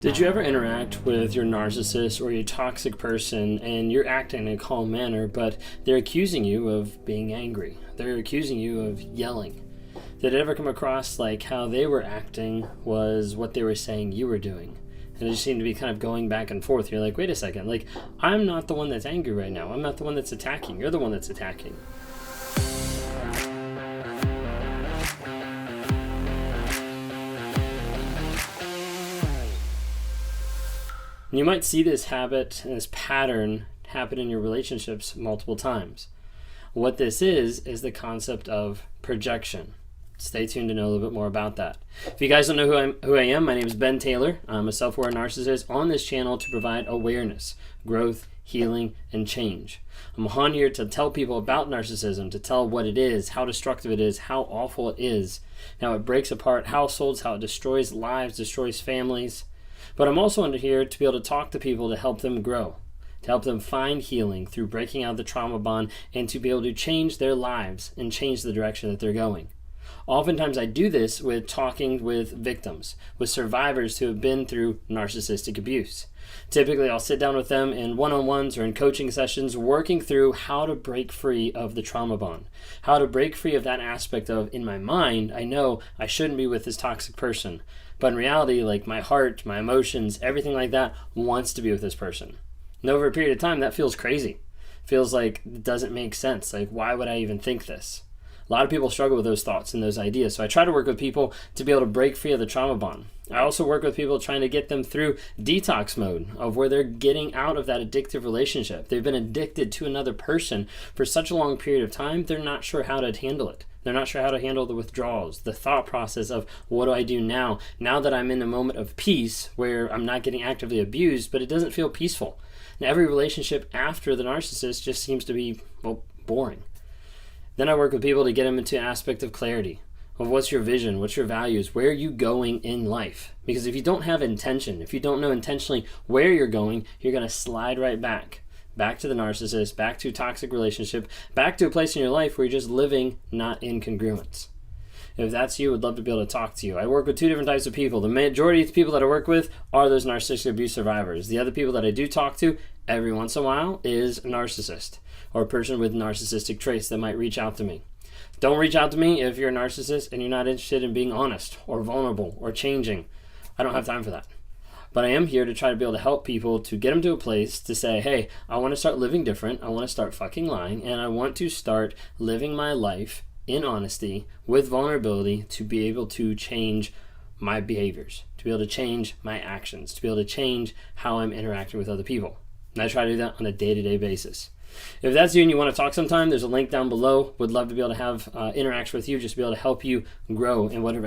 Did you ever interact with your narcissist or your toxic person and you're acting in a calm manner, but they're accusing you of being angry? They're accusing you of yelling. Did it ever come across like how they were acting was what they were saying you were doing? And it just seemed to be kind of going back and forth. You're like, wait a second, like, I'm not the one that's angry right now. I'm not the one that's attacking. You're the one that's attacking. And you might see this habit and this pattern happen in your relationships multiple times. What this is the concept of projection. Stay tuned to know a little bit more about that. If you guys don't know who I am, my name is Ben Taylor. I'm a self-aware narcissist on this channel to provide awareness, growth, healing, and change. I'm on here to tell people about narcissism, to tell what it is, how destructive it is, how awful it is, how it breaks apart households, how it destroys lives, destroys families. But I'm also under here to be able to talk to people to help them grow, to help them find healing through breaking out the trauma bond and to be able to change their lives and change the direction that they're going. Oftentimes I do this with talking with victims, with survivors who have been through narcissistic abuse. Typically I'll sit down with them in one-on-ones or in coaching sessions working through how to break free of the trauma bond, how to break free of that aspect of, in my mind, I know I shouldn't be with this toxic person. But in reality, like my heart, my emotions, everything like that wants to be with this person. And over a period of time, that feels crazy. Feels like it doesn't make sense. Like, why would I even think this? A lot of people struggle with those thoughts and those ideas. So I try to work with people to be able to break free of the trauma bond. I also work with people trying to get them through detox mode of where they're getting out of that addictive relationship. They've been addicted to another person for such a long period of time, they're not sure how to handle it. They're not sure how to handle the withdrawals, the thought process of what do I do now that I'm in a moment of peace where I'm not getting actively abused, but it doesn't feel peaceful. Now, every relationship after the narcissist just seems to be, boring. Then I work with people to get them into an aspect of clarity, of what's your vision, what's your values, where are you going in life? Because if you don't have intention, if you don't know intentionally where you're going, you're going to slide right back to the narcissist, back to a toxic relationship, back to a place in your life where you're just living not in congruence. If that's you, I'd love to be able to talk to you. I work with two different types of people. The majority of the people that I work with are those narcissistic abuse survivors. The other people that I do talk to every once in a while is a narcissist or a person with narcissistic traits that might reach out to me. Don't reach out to me if you're a narcissist and you're not interested in being honest or vulnerable or changing. I don't have time for that. But I am here to try to be able to help people to get them to a place to say, hey, I want to start living different. I want to start fucking lying. And I want to start living my life in honesty with vulnerability to be able to change my behaviors, to be able to change my actions, to be able to change how I'm interacting with other people. And I try to do that on a day-to-day basis. If that's you and you want to talk sometime, there's a link down below. Would love to be able to have interaction with you, just to be able to help you grow in whatever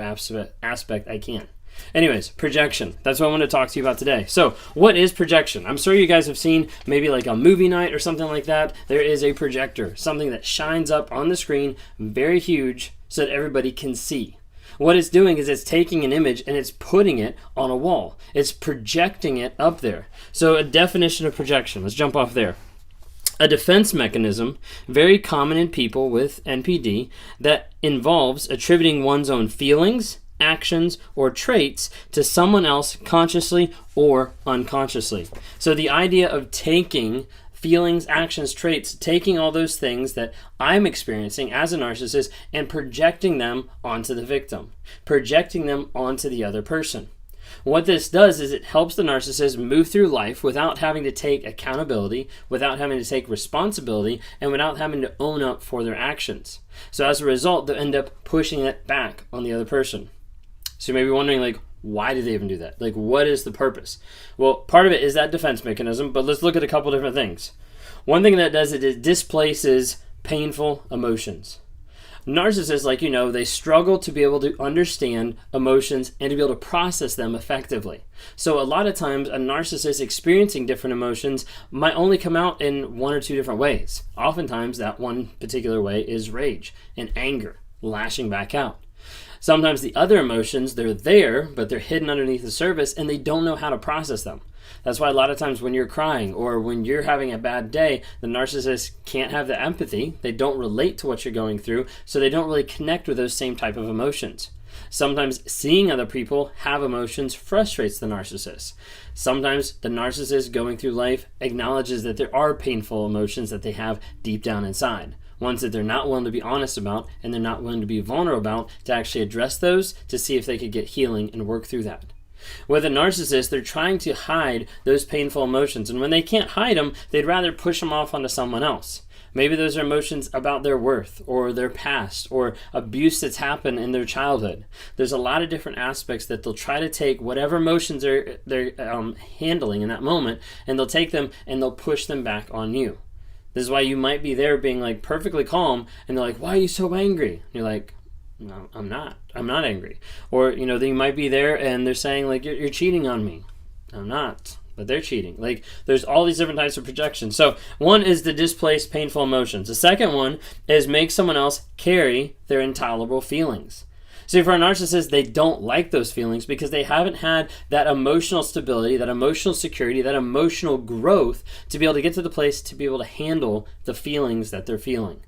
aspect I can. Anyways, projection. That's what I want to talk to you about today. So, what is projection? I'm sure you guys have seen maybe like a movie night or something like that. There is a projector, something that shines up on the screen, very huge, so that everybody can see. What it's doing is it's taking an image and it's putting it on a wall. It's projecting it up there. So, a definition of projection. Let's jump off there. A defense mechanism, very common in people with NPD, that involves attributing one's own feelings, actions, or traits to someone else consciously or unconsciously. So the idea of taking feelings, actions, traits, taking all those things that I'm experiencing as a narcissist and projecting them onto the victim, projecting them onto the other person. What this does is it helps the narcissist move through life without having to take accountability, without having to take responsibility, and without having to own up for their actions. So as a result, they end up pushing it back on the other person. So you may be wondering, like, why do they even do that? Like, what is the purpose? Well, part of it is that defense mechanism, but let's look at a couple different things. One thing that does it displaces painful emotions. Narcissists, like they struggle to be able to understand emotions and to be able to process them effectively. So a lot of times a narcissist experiencing different emotions might only come out in one or two different ways. Oftentimes that one particular way is rage and anger, lashing back out. Sometimes the other emotions, they're there, but they're hidden underneath the surface and they don't know how to process them. That's why a lot of times when you're crying or when you're having a bad day, the narcissist can't have the empathy. They don't relate to what you're going through, so they don't really connect with those same type of emotions. Sometimes seeing other people have emotions frustrates the narcissist. Sometimes the narcissist going through life acknowledges that there are painful emotions that they have deep down inside, ones that they're not willing to be honest about and they're not willing to be vulnerable about, to actually address those to see if they could get healing and work through that. With a narcissist, they're trying to hide those painful emotions, and when they can't hide them, they'd rather push them off onto someone else. Maybe those are emotions about their worth or their past or abuse that's happened in their childhood. There's a lot of different aspects that they'll try to take whatever emotions they're handling in that moment, and they'll take them and they'll push them back on you. This is why you might be there being like perfectly calm, and they're like, "Why are you so angry?" And you're like, "No, I'm not angry." Or, they might be there and they're saying like, you're cheating on me. I'm not, but they're cheating. Like, there's all these different types of projections. So one is the displaced painful emotions. The second one is make someone else carry their intolerable feelings. See, for a narcissist, they don't like those feelings because they haven't had that emotional stability, that emotional security, that emotional growth to be able to get to the place to be able to handle the feelings that they're feeling.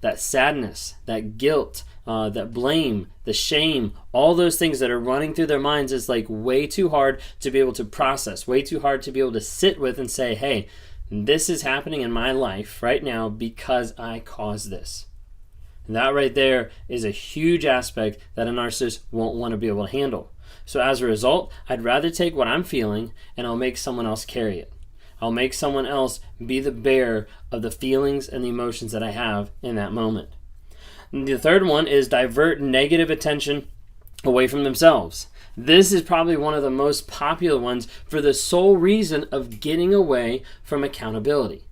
That sadness, that guilt, that blame, the shame, all those things that are running through their minds is like way too hard to be able to process, way too hard to be able to sit with and say, hey, this is happening in my life right now because I caused this. And that right there is a huge aspect that a narcissist won't want to be able to handle. So as a result, I'd rather take what I'm feeling and I'll make someone else carry it. I'll make someone else be the bearer of the feelings and the emotions that I have in that moment. And the third one is divert negative attention away from themselves. This is probably one of the most popular ones for the sole reason of getting away from accountability,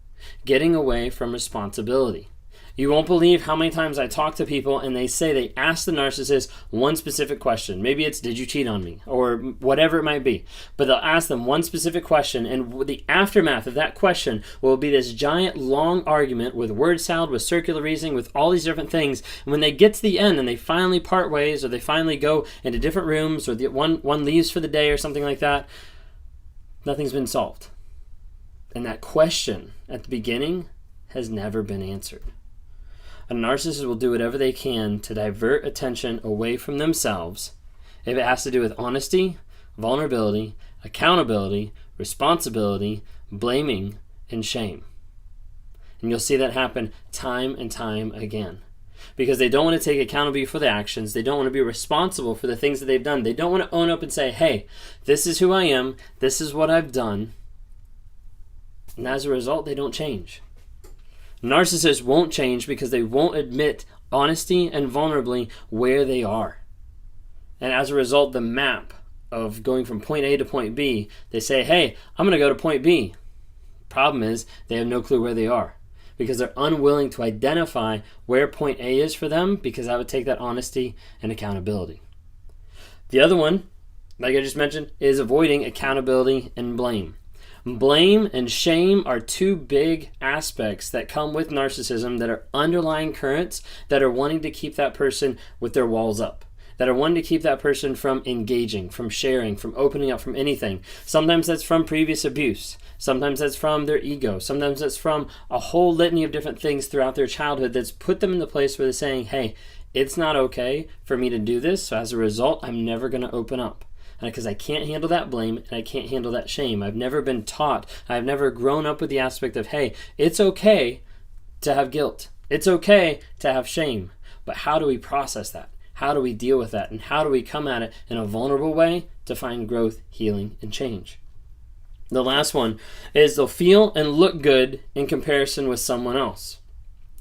getting away from responsibility. You won't believe how many times I talk to people and they say they ask the narcissist one specific question. Maybe it's, did you cheat on me? Or whatever it might be. But they'll ask them one specific question, and the aftermath of that question will be this giant long argument with word salad, with circular reasoning, with all these different things. And when they get to the end and they finally part ways, or they finally go into different rooms, or one leaves for the day or something like that, nothing's been solved. And that question at the beginning has never been answered. A narcissist will do whatever they can to divert attention away from themselves if it has to do with honesty, vulnerability, accountability, responsibility, blaming, and shame. And you'll see that happen time and time again. Because they don't want to take accountability for their actions. They don't want to be responsible for the things that they've done. They don't want to own up and say, hey, this is who I am. This is what I've done. And as a result, they don't change. Narcissists won't change because they won't admit honesty and vulnerably where they are. And as a result, the map of going from point A to point B, they say, hey, I'm going to go to point B. Problem is, they have no clue where they are because they're unwilling to identify where point A is for them, because that would take that honesty and accountability. The other one, like I just mentioned, is avoiding accountability and blame. Blame and shame are two big aspects that come with narcissism that are underlying currents that are wanting to keep that person with their walls up, that are wanting to keep that person from engaging, from sharing, from opening up, from anything. Sometimes that's from previous abuse. Sometimes that's from their ego. Sometimes that's from a whole litany of different things throughout their childhood that's put them in the place where they're saying, hey, it's not okay for me to do this, so as a result, I'm never going to open up. Because I can't handle that blame and I can't handle that shame. I've never been taught, I've never grown up with the aspect of, hey, it's okay to have guilt. It's okay to have shame. But how do we process that? How do we deal with that? And how do we come at it in a vulnerable way to find growth, healing, and change? The last one is they'll feel and look good in comparison with someone else.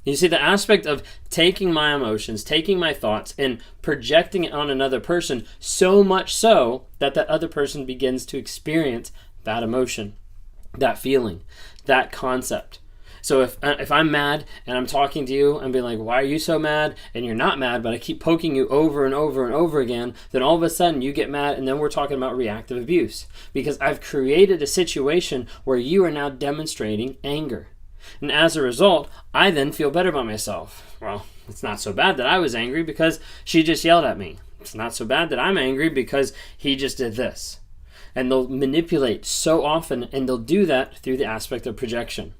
You see, the aspect of taking my emotions, taking my thoughts, and projecting it on another person, so much so that that other person begins to experience that emotion, that feeling, that concept. So if I'm mad and I'm talking to you and being like, why are you so mad? And you're not mad, but I keep poking you over and over and over again, then all of a sudden you get mad, and then we're talking about reactive abuse. Because I've created a situation where you are now demonstrating anger. And as a result, I then feel better about myself. Well, it's not so bad that I was angry because she just yelled at me. It's not so bad that I'm angry because he just did this. And they'll manipulate so often, and they'll do that through the aspect of projection.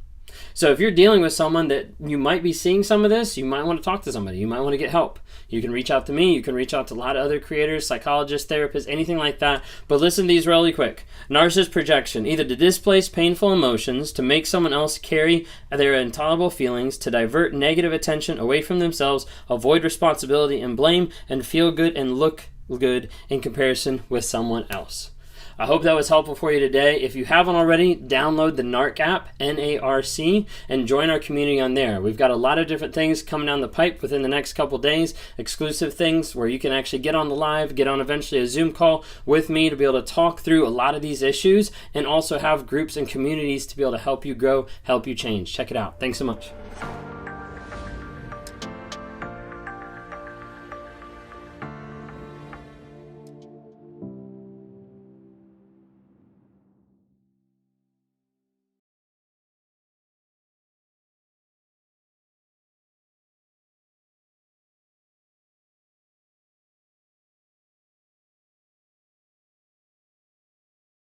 So if you're dealing with someone that you might be seeing some of this, you might want to talk to somebody. You might want to get help. You can reach out to me. You can reach out to a lot of other creators, psychologists, therapists, anything like that. But listen to these really quick. Narcissist projection, either to displace painful emotions, to make someone else carry their intolerable feelings, to divert negative attention away from themselves, avoid responsibility and blame, and feel good and look good in comparison with someone else. I hope that was helpful for you today. If you haven't already, download the NARC app, N-A-R-C, and join our community on there. We've got a lot of different things coming down the pipe within the next couple days, exclusive things where you can actually get on the live, get on eventually a Zoom call with me to be able to talk through a lot of these issues, and also have groups and communities to be able to help you grow, help you change. Check it out. Thanks so much.